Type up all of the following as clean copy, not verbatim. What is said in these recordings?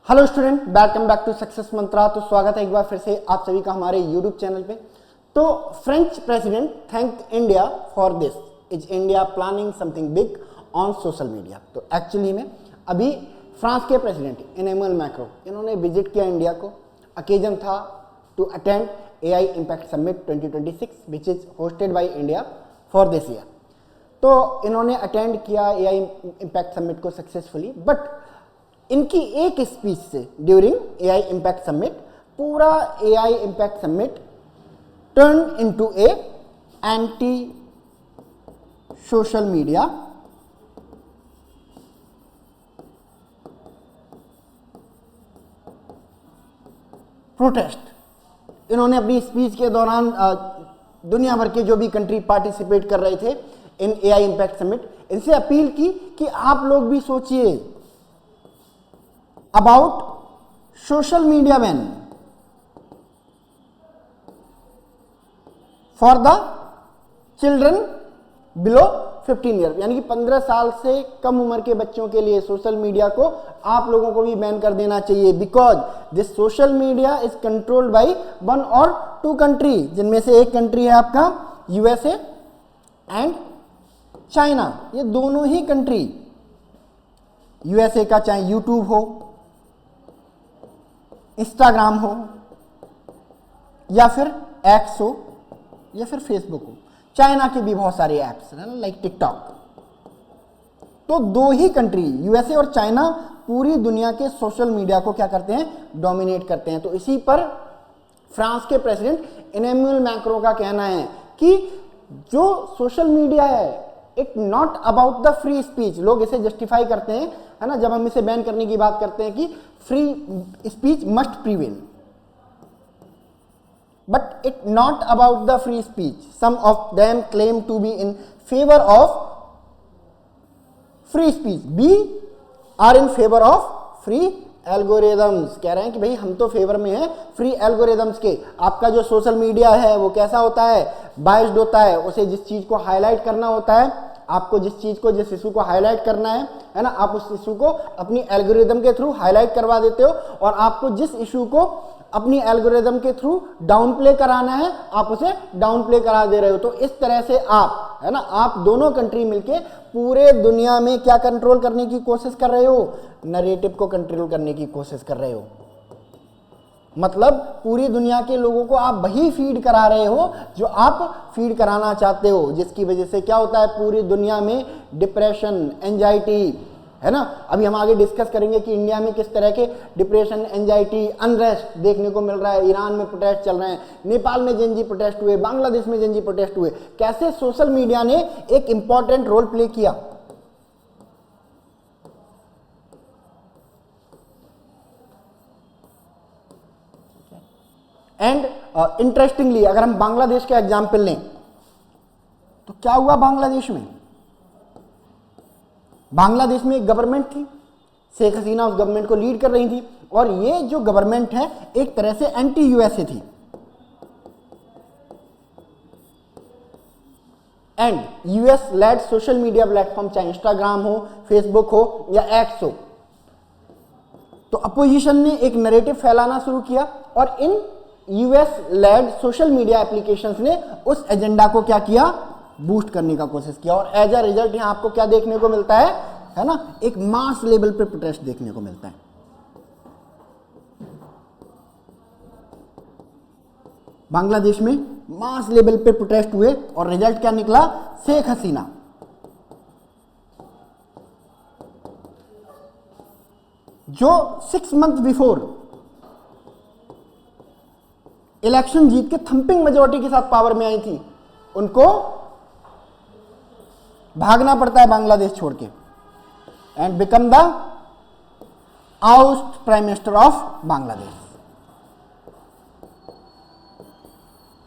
Hello student, welcome back to success Mantra. तो स्वागत है एक बार फिर से आप सभी का हमारे यूट्यूब चैनल पे। तो French president thank India for this, is India planning something big on social media. तो एक्चुअली में अभी फ्रांस के प्रेसिडेंट इमैनुअल मैक्रो इन्होंने विजिट किया इंडिया को। अकेजन था to attend AI impact summit 2026 which is hosted by India for this year. तो इन्होंने अटेंड किया एआई इम्पैक्ट समिट को सक्सेसफुली, बट इनकी एक स्पीच से ड्यूरिंग एआई इम्पैक्ट समिट पूरा AI impact summit turn into ए एंटी सोशल मीडिया प्रोटेस्ट। इन्होंने अपनी स्पीच के दौरान दुनिया भर के जो भी कंट्री पार्टिसिपेट कर रहे थे इन एआई इम्पैक्ट समिट, इनसे अपील की कि आप लोग भी सोचिए about social media ban for the children below 15 year, यानी कि 15 साल से कम उम्र के बच्चों के लिए सोशल मीडिया को आप लोगों को भी बैन कर देना चाहिए। Because this social media is controlled by one और टू कंट्री, जिनमें से एक कंट्री है आपका यूएसए एंड चाइना। ये दोनों ही कंट्री, यूएसए का चाहे यूट्यूब हो, इंस्टाग्राम हो, या फिर एक्स हो, या फिर फेसबुक हो, चाइना के भी बहुत सारे ऐप्स हैं ना, लाइक टिकटॉक। तो दो ही कंट्री यूएसए और चाइना पूरी दुनिया के सोशल मीडिया को क्या करते हैं, डोमिनेट करते हैं। तो इसी पर फ्रांस के प्रेसिडेंट इमैनुअल मैक्रो का कहना है कि जो सोशल मीडिया है it not about the free speech. लोग इसे जस्टिफाई करते हैं, है ना, जब हम इसे बैन करने की बात करते हैं कि free speech must prevail, but it not about the free speech. Some of them claim to be in favour of free speech, be are in favour of free algorithms. कह रहे हैं कि भाई हम तो फेवर में हैं फ्री एल्गोरिदम्स के। आपका जो सोशल मीडिया है वो कैसा होता है, बाइस्ड होता है। उसे जिस चीज को हाईलाइट करना होता है, आपको जिस चीज को, जिस इशू को हाईलाइट करना है ना, आप उस इशू को अपनी एल्गोरिदम के थ्रू हाईलाइट करवा देते हो, और आपको जिस इशू को अपनी एल्गोरिदम के थ्रू डाउन प्ले कराना है आप उसे डाउन प्ले करा दे रहे हो। तो इस तरह से आप, है ना, आप दोनों कंट्री मिलके पूरे दुनिया में क्या कंट्रोल करने की कोशिश कर रहे हो, नरेटिव को कंट्रोल करने की कोशिश कर रहे हो। मतलब पूरी दुनिया के लोगों को आप वही फीड करा रहे हो जो आप फीड कराना चाहते हो, जिसकी वजह से क्या होता है, पूरी दुनिया में डिप्रेशन, एंजाइटी, है ना। अभी हम आगे डिस्कस करेंगे कि इंडिया में किस तरह के डिप्रेशन, एंजाइटी, अनरेस्ट देखने को मिल रहा है। ईरान में प्रोटेस्ट चल रहे हैं, नेपाल में जेनजी प्रोटेस्ट हुए, बांग्लादेश में जेनजी प्रोटेस्ट हुए। कैसे सोशल मीडिया ने एक इंपॉर्टेंट रोल प्ले किया। एंड इंटरेस्टिंगली अगर हम बांग्लादेश का एग्जाम्पल लें तो क्या हुआ बांग्लादेश में। बांग्लादेश में एक गवर्नमेंट थी, शेख हसीना उस गवर्नमेंट को लीड कर रही थी, और ये जो गवर्नमेंट है एक तरह से एंटी यूएसए थी। And US led social media platform, चाहे इंस्टाग्राम हो, फेसबुक हो या एक्स हो, तो अपोजिशन ने एक नैरेटिव फैलाना शुरू किया, और in US led social media applications ने उस एजेंडा को क्या किया, बूस्ट करने का कोशिश किया। और एज अ रिजल्ट यहां आपको क्या देखने को मिलता है ना, एक मास लेवल पे प्रोटेस्ट देखने को मिलता है। बांग्लादेश में मास लेवल पे प्रोटेस्ट हुए, और रिजल्ट क्या निकला, शेख हसीना जो 6 मंथ बिफोर इलेक्शन जीत के थंपिंग मेजॉरिटी के साथ पावर में आई थी, उनको भागना पड़ता है बांग्लादेश छोड़ के, and become the oust prime minister of Bangladesh,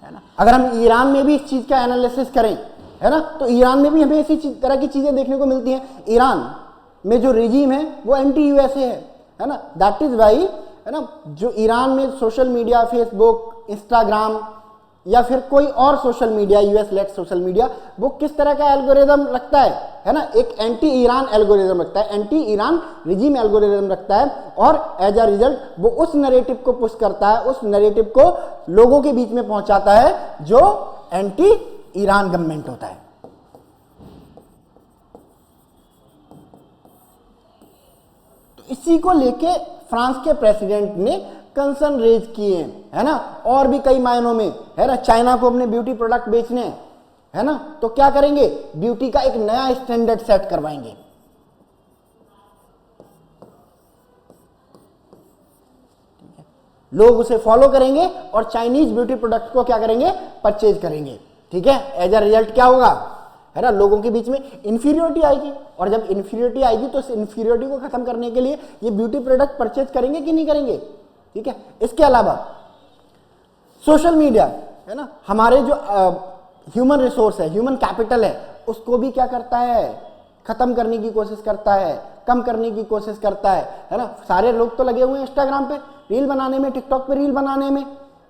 है ना। अगर हम ईरान में भी इस चीज का एनालिसिस करें, है ना, तो ईरान में भी हमें इसी तरह की चीजें देखने को मिलती हैं। ईरान में जो रेजिम है वो एंटी यूएसए है ना। दैट इज वाई, है ना, जो ईरान में सोशल मीडिया, फेसबुक, इंस्टाग्राम या फिर कोई और social media, US led social media, वो किस तरह का एल्गोरिदम रखता है ना, एक एंटी ईरान एल्गोरिदम रखता है, एंटी ईरान रिजीम एल्गोरिदम रखता है, और एज अ रिजल्ट वो उस नैरेटिव को पुश करता है, उस नैरेटिव को लोगों के बीच में पहुंचाता है जो एंटी ईरान गवर्नमेंट होता है। तो इसी को लेके फ्रांस के प्रेसिडेंट ने कंसर्न रेज किए हैं, है ना, और भी कई मायनों में, है ना, चाइना को अपने ब्यूटी प्रोडक्ट बेचने हैं, है ना, तो क्या करेंगे, ब्यूटी का एक नया स्टैंडर्ड सेट करवाएंगे। लोग उसे फॉलो करेंगे और चाइनीज ब्यूटी प्रोडक्ट को क्या करेंगे, परचेज करेंगे। ठीक है, एज अ रिजल्ट क्या होगा, है ना, लोगों के बीच में इंफीरियोरिटी आएगी, और जब इंफीरियोरिटी आएगी तो इस इंफीरियोरिटी को खत्म करने के लिए ये ब्यूटी प्रोडक्ट परचेज करेंगे कि नहीं करेंगे। ठीक है, इसके अलावा सोशल मीडिया, है ना, हमारे जो ह्यूमन रिसोर्स है, ह्यूमन कैपिटल है, उसको भी क्या करता है, खत्म करने की कोशिश करता है, कम करने की कोशिश करता है ना। सारे लोग तो लगे हुए हैं इंस्टाग्राम पे रील बनाने में, टिकटॉक पे रील बनाने में,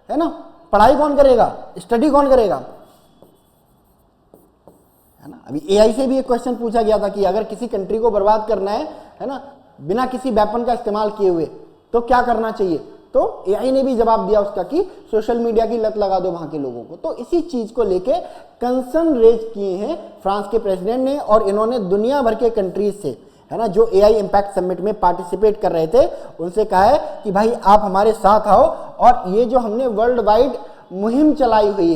है ना, पढ़ाई कौन करेगा, स्टडी कौन करेगा, है ना। अभी एआई से भी एक क्वेश्चन पूछा गया था कि अगर किसी कंट्री को बर्बाद करना है ना, बिना किसी वेपन का इस्तेमाल किए हुए, तो क्या करना चाहिए, तो एआई ने भी जवाब दिया उसका कि सोशल मीडिया की लत लगा दो वहां के लोगों को। तो इसी चीज को लेके कंसर्न रेज किए हैं फ्रांस के प्रेसिडेंट ने, और इन्होंने दुनिया भर के कंट्रीज से, है ना, जो एआई इम्पैक्ट समिट में पार्टिसिपेट कर रहे थे, उनसे कहा है कि भाई आप हमारे साथ आओ, और ये जो हमने वर्ल्ड वाइड मुहिम चलाई हुई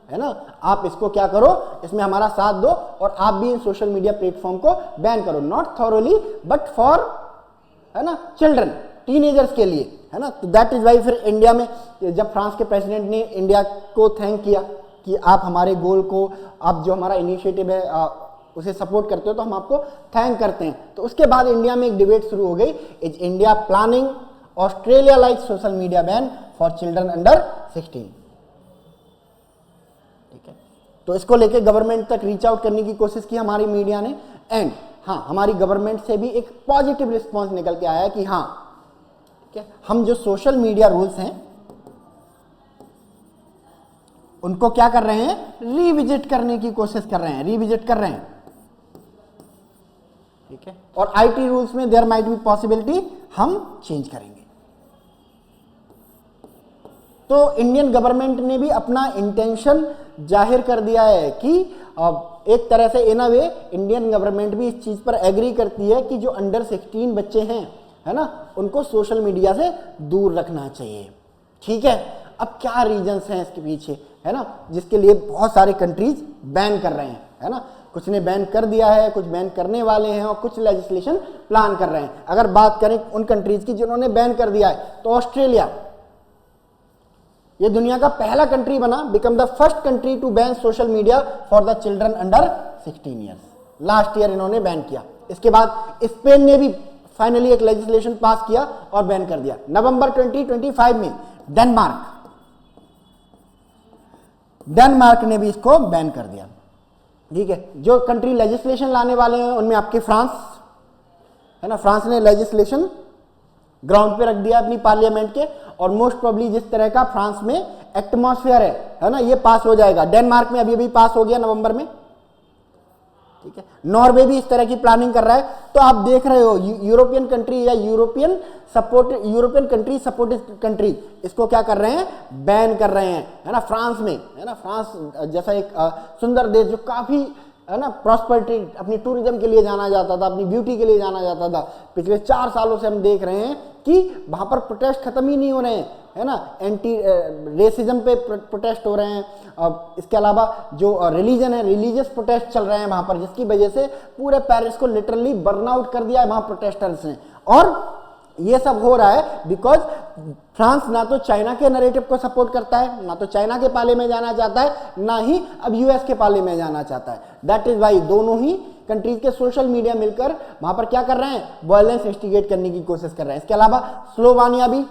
है ना, आप इसको क्या करो, इसमें हमारा साथ दो, और आप भी इन सोशल मीडिया प्लेटफॉर्म को बैन करो, नॉट थॉरोली बट फॉर, है ना, चिल्ड्रन, टीनेजर्स के लिए, है ना। तो दैट इज वाई फिर इंडिया में जब फ्रांस के प्रेसिडेंट ने इंडिया को थैंक किया कि आप हमारे गोल को, आप जो हमारा इनिशिएटिव है उसे सपोर्ट करते हो, तो हम आपको थैंक करते हैं। तो उसके बाद इंडिया में एक डिबेट शुरू हो गई, is India planning Australia like social media ban for children under 16। ठीक है, तो इसको लेके गवर्नमेंट तक रीच आउट करने की कोशिश की हमारी मीडिया ने, एंड हाँ, हमारी गवर्नमेंट से भी एक पॉजिटिव रिस्पॉन्स निकल के आया कि हाँ, ठीक है, हम जो सोशल मीडिया रूल्स हैं उनको क्या कर रहे हैं, रिविजिट करने की कोशिश कर रहे हैं, रिविजिट कर रहे हैं। ठीक है, और आईटी रूल्स में देयर माइट बी पॉसिबिलिटी हम चेंज करेंगे। तो इंडियन गवर्नमेंट ने भी अपना इंटेंशन जाहिर कर दिया है कि एक तरह से इन अ वे इंडियन गवर्नमेंट भी इस चीज पर एग्री करती है कि जो अंडर 16 बच्चे हैं, है ना, उनको सोशल मीडिया से दूर रखना चाहिए। ठीक है, अब क्या रीजंस हैं इसके पीछे, है ना, जिसके लिए बहुत सारे कंट्रीज बैन कर रहे हैं, है ना, कुछ ने बैन कर दिया है, कुछ बैन करने वाले हैं, और कुछ लेजिस्लेशन प्लान कर रहे हैं। अगर बात करें उन कंट्रीज की जिन्होंने बैन कर दिया है, तो ऑस्ट्रेलिया, ये दुनिया का पहला कंट्री बना, become the first country to ban social media for the children under 16 years. Last year इन्होंने बैन किया। इसके बाद स्पेन ने भी फाइनली एक लेजिस्लेशन पास किया और बैन कर दिया। नवंबर 2025 में डेनमार्क ने भी इसको बैन कर दिया। ठीक है, जो कंट्री लेजिस्लेशन लाने वाले हैं उनमें आपके फ्रांस, है ना, फ्रांस ने लेजिस्लेशन ग्राउंड पे रख दिया अपनी पार्लियामेंट के, और मोस्ट प्रोबब्ली जिस तरह का फ्रांस में एटमॉस्फेयर है ना, ये पास हो जाएगा। डेनमार्क में अभी पास हो गया नवंबर में। ठीक है, नॉर्वे भी इस तरह की प्लानिंग कर रहा है। तो आप देख रहे हो यूरोपियन कंट्री या यूरोपियन कंट्री सपोर्टेड कंट्री इसको क्या कर रहे हैं, बैन कर रहे हैं, है ना। फ्रांस में, है ना, फ्रांस जैसा एक सुंदर देश जो काफी, है ना, प्रॉस्पेरिटी, अपनी टूरिज्म के लिए जाना जाता था, अपनी ब्यूटी के लिए जाना जाता था, पिछले 4 सालों से हम देख रहे हैं कि वहां पर प्रोटेस्ट खत्म ही नहीं हो रहे हैं, है ना। एंटी रेसिज्म पे प्रोटेस्ट हो रहे हैं। इसके अलावा जो रिलीजन है, रिलीजियस प्रोटेस्ट चल रहे हैं वहां पर, जिसकी वजह से पूरे पेरिस को लिटरली बर्नआउट कर दिया है वहां प्रोटेस्टर्स ने। और ये सब हो रहा है बिकॉज फ्रांस ना तो चाइना के नैरेटिव को सपोर्ट करता है, ना तो चाइना के पाले में जाना चाहता है, ना ही अब यूएस के पाले में जाना चाहता है। दैट इज वाई दोनों ही कंट्रीज के सोशल मीडिया मिलकर वहां पर क्या कर रहे हैं, वायलेंस इंस्टिगेट करने की कोशिश कर रहे हैं। इसके अलावा स्लोवानिया भी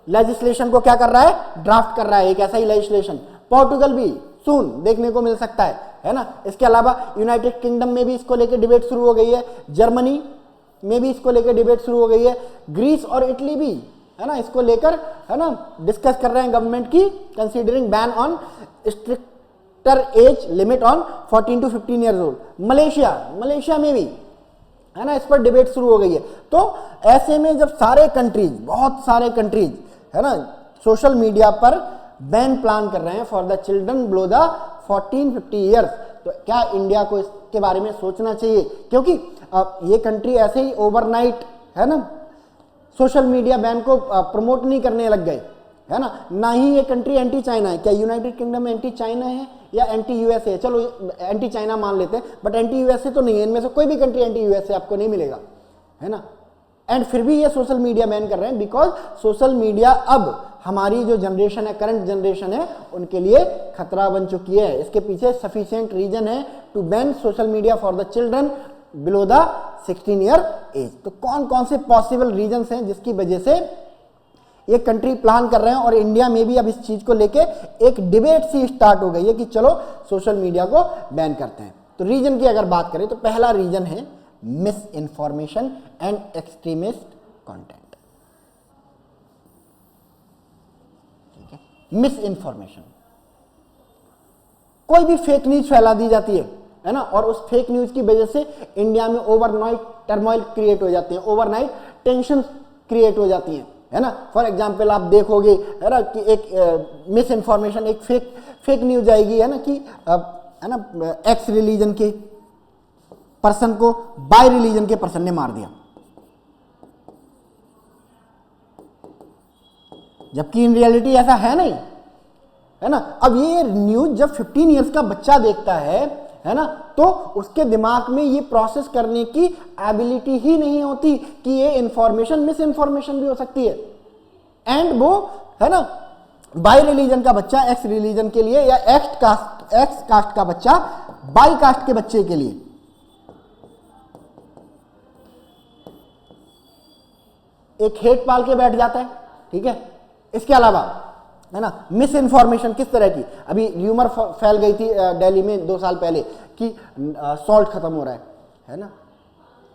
लेजिस्लेशन को क्या कर रहा है, ड्राफ्ट कर रहा है एक ऐसा ही लेजिस्लेशन। पोर्टुगल भी सून देखने को मिल सकता है ना। इसके अलावा यूनाइटेड किंगडम में भी इसको लेकर डिबेट शुरू हो गई है, जर्मनी में भी इसको लेकर डिबेट शुरू हो गई है, ग्रीस और इटली भी है ना, इसको लेकर है ना डिस्कस कर रहे हैं गवर्नमेंट की, considering ban on stricter age limit on 14 to 15 years old. Malaysia में भी है ना इस पर डिबेट शुरू हो गई है। तो ऐसे में जब सारे कंट्रीज, बहुत सारे कंट्रीज है ना सोशल मीडिया पर बैन प्लान कर रहे हैं for the children below the 14-15 years, तो क्या इंडिया को इसके बारे में सोचना चाहिए? क्योंकि ये कंट्री ऐसे ही ओवरनाइट है ना सोशल मीडिया बैन को प्रमोट नहीं करने लग गए, है ना ही ये कंट्री एंटी चाइना है। क्या यूनाइटेड किंगडम एंटी चाइना है या एंटी यूएसए है? चलो एंटी चाइना मान लेते हैं, बट एंटी यूएसए तो नहीं है। इनमें से कोई भी कंट्री एंटी यूएसए आपको नहीं मिलेगा, है ना। एंड फिर भी ये सोशल मीडिया बैन कर रहे हैं बिकॉज सोशल मीडिया अब हमारी जो जनरेशन है, करंट जनरेशन है, उनके लिए खतरा बन चुकी है। इसके पीछे सफिशिएंट रीजन है to ban social media for the children below the 16 year age. तो कौन कौन से पॉसिबल रीजंस हैं जिसकी वजह से ये कंट्री प्लान कर रहे हैं? और इंडिया में भी अब इस चीज को लेके एक डिबेट सी स्टार्ट हो गई है कि चलो सोशल मीडिया को बैन करते हैं। तो रीजन की अगर बात करें तो पहला रीजन है miss information and extremist content. ठीक है, मिस इन्फॉर्मेशन, कोई भी फेक न्यूज फैला दी जाती है ना, और उस फेक न्यूज की वजह से इंडिया में ओवरनाइट टर्मोइल क्रिएट हो जाते हैं, ओवरनाइट टेंशन क्रिएट हो जाती हैं, है ना। फॉर एग्जाम्पल आप देखोगे है ना कि एक मिस इन्फॉर्मेशन, एक फेक न्यूज आएगी है ना कि है ना एक्स रिलीजन के पर्सन को बाय रिलीजन के पर्सन ने मार दिया, जबकि इन रियलिटी ऐसा है नहीं, है ना। अब ये न्यूज जब 15 इयर्स का बच्चा देखता है ना, तो उसके दिमाग में ये प्रोसेस करने की एबिलिटी ही नहीं होती कि ये इंफॉर्मेशन मिस इंफॉर्मेशन भी हो सकती है। एंड वो है ना बाय रिलीजन का बच्चा एक्स रिलीजन के लिए, या एक्स कास्ट का बच्चा बाय कास्ट के बच्चे के लिए एक हेट पाल के बैठ जाता है। ठीक है, इसके अलावा है ना मिस इन्फॉर्मेशन किस तरह की, अभी र्यूमर फैल गई थी दिल्ली में 2 साल पहले कि सॉल्ट खत्म हो रहा है ना।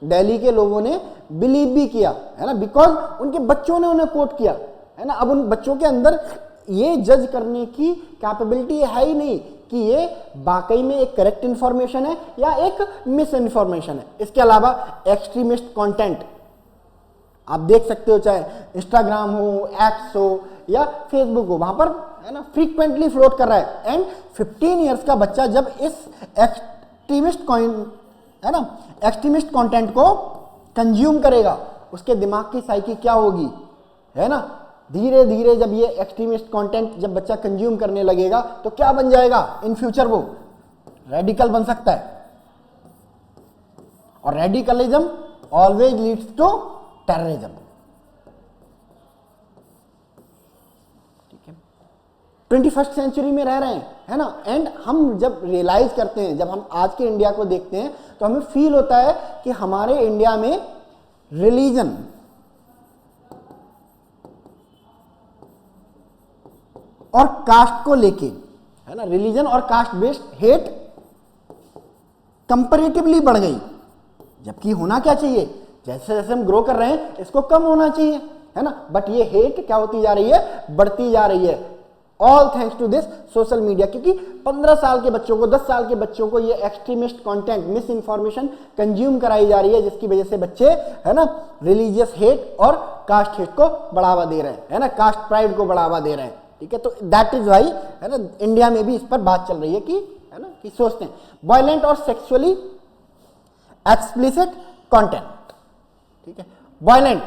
दिल्ली के लोगों ने बिलीव भी किया, है ना, बिकॉज उनके बच्चों ने उन्हें कोट किया, है ना। अब उन बच्चों के अंदर ये जज करने की कैपेबिलिटी है ही नहीं कि ये वाकई में एक करेक्ट इंफॉर्मेशन है या एक मिस इन्फॉर्मेशन है। इसके अलावा एक्सट्रीमिस्ट कंटेंट आप देख सकते हो, चाहे इंस्टाग्राम हो, एक्स हो या फेसबुक हो, वहां पर है ना फ्रीक्वेंटली फ्लोट कर रहा है। एंड 15 इयर्स का बच्चा जब इस एक्सट्रीमिस्ट कंटेंट को कंज्यूम करेगा, उसके दिमाग की साइकी क्या होगी, है ना। धीरे धीरे जब ये एक्सट्रीमिस्ट कंटेंट जब बच्चा कंज्यूम करने लगेगा तो क्या बन जाएगा, इन फ्यूचर वो रेडिकल बन सकता है। और radicalism always leads to terrorism. ठीक है, 21st सेंचुरी में रह रहे हैं, है ना। एंड हम जब रियलाइज करते हैं, जब हम आज के इंडिया को देखते हैं, तो हमें फील होता है कि हमारे इंडिया में रिलीजन और कास्ट को लेके, है ना, रिलीजन और कास्ट बेस्ड हेट कंपैरेटिवली बढ़ गई, जबकि होना क्या चाहिए, जैसे जैसे हम ग्रो कर रहे हैं इसको कम होना चाहिए, है ना। बट ये हेट क्या होती जा रही है, बढ़ती जा रही है, all thanks to this social media. क्योंकि 15 साल के बच्चों को, 10 साल के बच्चों को ये extremist content, miss information consume कराई जा रही है, जिसकी वजह से बच्चे है ना रिलीजियस हेट और कास्ट हेट को बढ़ावा दे रहे हैं, है ना, कास्ट प्राइड को बढ़ावा दे रहे हैं। ठीक है, तो दैट इज वाई है ना इंडिया में भी इस पर बात चल रही है कि है ना कि सोचते हैं वायलेंट और सेक्सुअली एक्सप्लिसिट कंटेंट। ठीक है, वायलेंट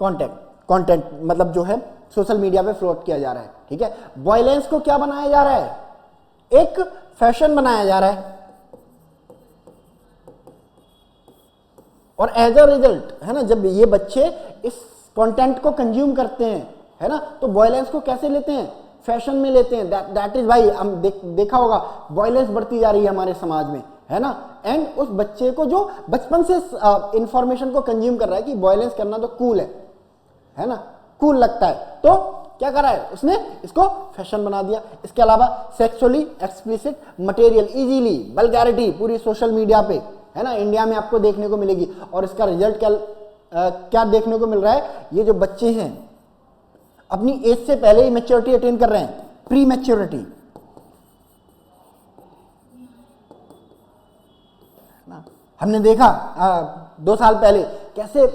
कंटेंट मतलब जो है सोशल मीडिया पे फ्लोट किया जा रहा है। ठीक है, वायलेंस को क्या बनाया जा रहा है, एक फैशन बनाया जा रहा है, और एज अ रिजल्ट है ना जब ये बच्चे इस कंटेंट को कंज्यूम करते हैं, है ना, तो वायलेंस को कैसे लेते हैं, फैशन में लेते हैं। दैट इज वाई हम देखा होगा वायलेंस बढ़ती जा रही है हमारे समाज में, है ना। एंड उस बच्चे को जो बचपन से इंफॉर्मेशन को कंज्यूम कर रहा है कि वायलेंस करना तो कूल है ना, कूल लगता है, तो क्या कर रहा है, उसने इसको फैशन बना दिया। इसके अलावा sexually explicit material easily, vulgarity पूरी सोशल मीडिया पे, है ना, इंडिया में आपको देखने को मिलेगी। और इसका रिजल्ट क्या क्या देखने को मिल रहा है, ये जो बच्चे हैं अपनी एज से पहले ही मैच्योरिटी अटेन कर रहे हैं, प्री मैच्योरिटी। हमने देखा 2 साल पहले कैसे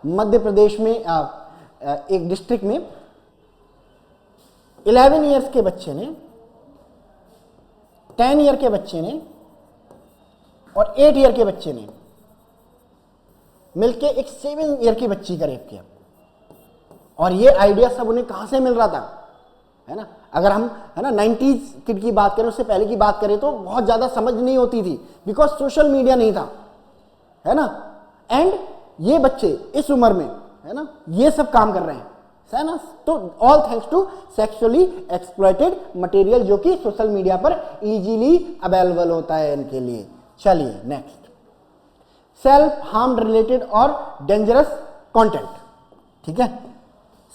मध्य प्रदेश में एक डिस्ट्रिक्ट में 11 इयर्स के बच्चे ने, 10 ईयर के बच्चे ने और 8 ईयर के बच्चे ने मिलके एक 7 ईयर की बच्ची का रेप किया। और ये आइडिया सब उन्हें कहां से मिल रहा था, है ना। अगर हम, है ना, 90s किड की बात करें, उससे पहले की बात करें तो बहुत ज्यादा समझ नहीं होती थी, बिकॉज सोशल मीडिया नहीं था, है ना। एंड ये बच्चे इस उम्र में, है ना, ये सब काम कर रहे हैं, है ना। तो all thanks to sexually exploited material जो कि सोशल मीडिया पर इजीली अवेलेबल होता है इनके लिए। चलिए नेक्स्ट, सेल्फ हार्म रिलेटेड और डेंजरस कंटेंट। ठीक है,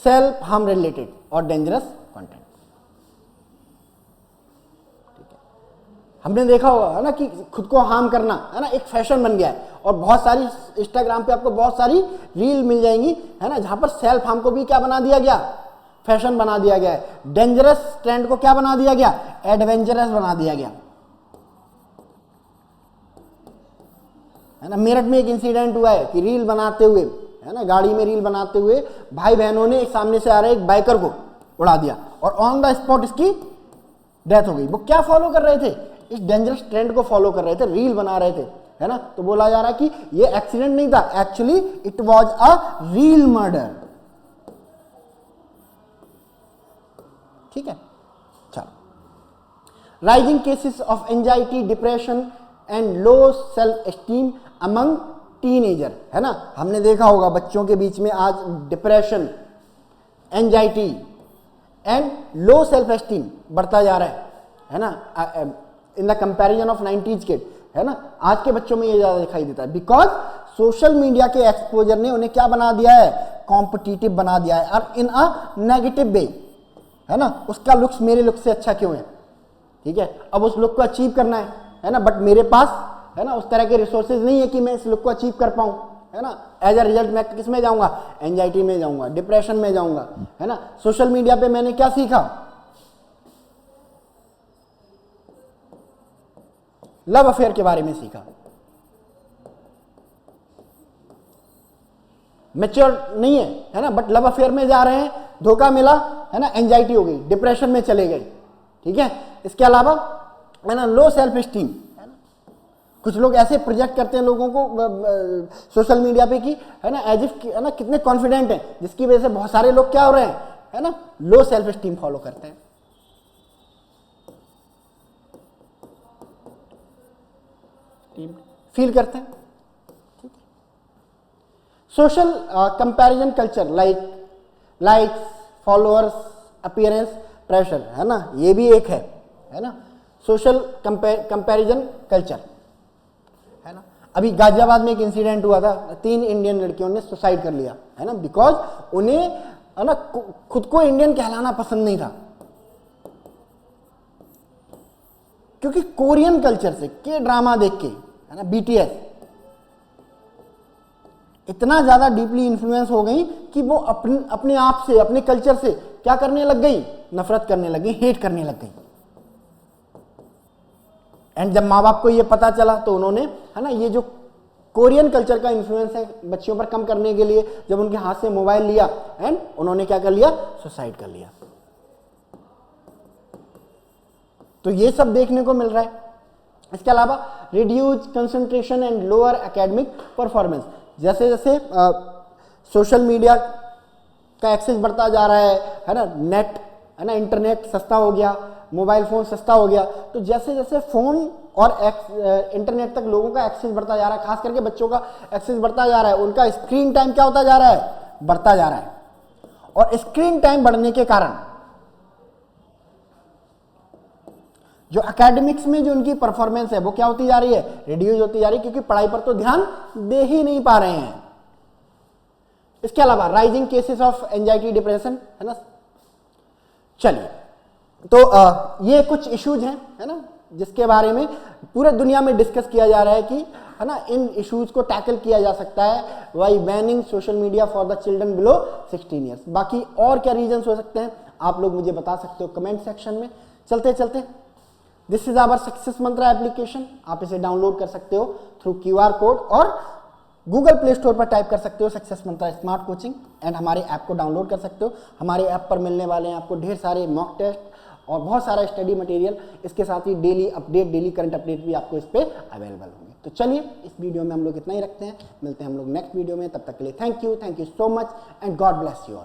सेल्फ हार्म रिलेटेड और डेंजरस कंटेंट। ठीक है, हमने देखा होगा, है ना, कि खुद को हार्म करना, है ना, एक फैशन बन गया है। और बहुत सारी इंस्टाग्राम पे आपको बहुत सारी रील मिल जाएंगी, है ना, जहां पर सेल्फ हार्म को भी क्या बना दिया गया, फैशन बना दिया गया है। डेंजरस ट्रेंड को क्या बना दिया गया, एडवेंचरस बना दिया गया, है ना। मेरठ में एक इंसिडेंट हुआ है कि रील बनाते हुए, है ना, गाड़ी में रील बनाते हुए भाई बहनों ने एक सामने से आ रहे एक बाइकर को उड़ा दिया और ऑन द स्पॉट इसकी डेथ हो गई। वो क्या फॉलो कर रहे थे, इस डेंजरस ट्रेंड को फॉलो कर रहे थे, रील बना रहे थे, है ना। तो बोला जा रहा है कि ये एक्सीडेंट नहीं था, actually it was a reel murder. ठीक है, चलो। Rising cases of anxiety, depression and low self esteem among teenager, है ना। हमने देखा होगा बच्चों के बीच में आज depression, anxiety and low self esteem बढ़ता जा रहा है ना, in the comparison of 90s kid, है ना। आज के बच्चों में ये ज्यादा दिखाई देता है, बिकॉज सोशल मीडिया के एक्सपोजर ने उन्हें क्या बना दिया है, कॉम्पिटिटिव बना दिया है, और इन अ नेगेटिव वे, है ना। उसका लुक्स मेरे लुक से अच्छा क्यों है, ठीक है। अब उस लुक को अचीव करना है ना, बट मेरे पास, है ना, उस तरह के रिसोर्सेज नहीं है कि मैं इस लुक को अचीव कर पाऊं, है ना। एज अ रिजल्ट मैं किस में जाऊंगा, एंजाइटी में जाऊंगा, डिप्रेशन में जाऊंगा, है ना। सोशल मीडिया पे मैंने क्या सीखा, लव अफेयर के बारे में सीखा। मैच्योर नहीं है ना, बट लव अफेयर में जा रहे हैं, धोखा मिला, है ना, एंजाइटी हो गई, डिप्रेशन में चले गए। ठीक है, इसके अलावा, है ना, लो सेल्फ एस्टीम, है ना। कुछ लोग ऐसे प्रोजेक्ट करते हैं लोगों को सोशल मीडिया पे कि, है ना, एज इफ, है ना, कितने कॉन्फिडेंट हैं, जिसकी वजह से बहुत सारे लोग क्या हो रहे हैं, है ना, लो सेल्फ एस्टीम फॉलो करते हैं। फील करते हैं। ठीक है, social comparison culture, likes, followers, appearance, pressure, है ना, ये भी एक है ना, सोशल कंपैरिजन कल्चर, है ना। अभी गाजियाबाद में एक इंसिडेंट हुआ था, 3 इंडियन लड़कियों ने सुसाइड कर लिया, है ना, बिकॉज उन्हें, है ना, खुद को इंडियन कहलाना पसंद नहीं था, क्योंकि कोरियन कल्चर से, के ड्रामा देख के, है ना, बीटीएस इतना ज्यादा डीपली इन्फ्लुएंस हो गई कि वो अपने आप से, अपने कल्चर से क्या करने लग गई, नफरत करने लग गई, हेट करने लग गई। एंड जब माँ बाप को ये पता चला तो उन्होंने, है ना, ये जो कोरियन कल्चर का इन्फ्लुएंस है बच्चियों पर कम करने के लिए, जब उनके हाथ से मोबाइल लिया, एंड उन्होंने क्या कर लिया, सुसाइड कर लिया। तो ये सब देखने को मिल रहा है। इसके अलावा reduce concentration and lower academic performance, जैसे जैसे सोशल मीडिया का एक्सेस बढ़ता जा रहा है ना, नेट, है ना, इंटरनेट सस्ता हो गया, मोबाइल फोन सस्ता हो गया, तो जैसे जैसे फोन और इंटरनेट तक लोगों का एक्सेस बढ़ता जा रहा है, खास करके बच्चों का एक्सेस बढ़ता जा रहा है, उनका स्क्रीन टाइम क्या होता जा रहा है, बढ़ता जा रहा है। और स्क्रीन टाइम बढ़ने के कारण जो एकेडमिक्स में जो उनकी परफॉर्मेंस है वो क्या होती जा रही है, रिड्यूस होती जा रही है, क्योंकि पढ़ाई पर तो ध्यान दे ही नहीं पा रहे हैं। इसके अलावा rising cases of anxiety, depression, है ना। चलिए, तो ये कुछ इश्यूज हैं, है ना, जिसके बारे में पूरे दुनिया में डिस्कस किया जा रहा है कि है ना, इन इश्यूज को टैकल किया जा सकता है by banning social media for the children below 16 years. बाकी और क्या रीजंस हो सकते हैं आप लोग मुझे बता सकते हो कमेंट सेक्शन में। चलते चलते, this is our success mantra application. आप इसे डाउनलोड कर सकते हो थ्रू QR कोड और गूगल प्ले स्टोर पर टाइप कर सकते हो success mantra smart coaching and हमारे ऐप को डाउनलोड कर सकते हो। हमारे ऐप पर मिलने वाले हैं आपको ढेर सारे मॉक टेस्ट और बहुत सारा स्टडी मटेरियल, इसके साथ ही daily update, daily current update भी आपको इस पे अवेलेबल होंगे। तो चलिए इस वीडियो में हम लोग इतना ही रखते हैं, मिलते हैं हम लोग नेक्स्ट वीडियो में। तब तक के लिए thank you so much and God bless you all.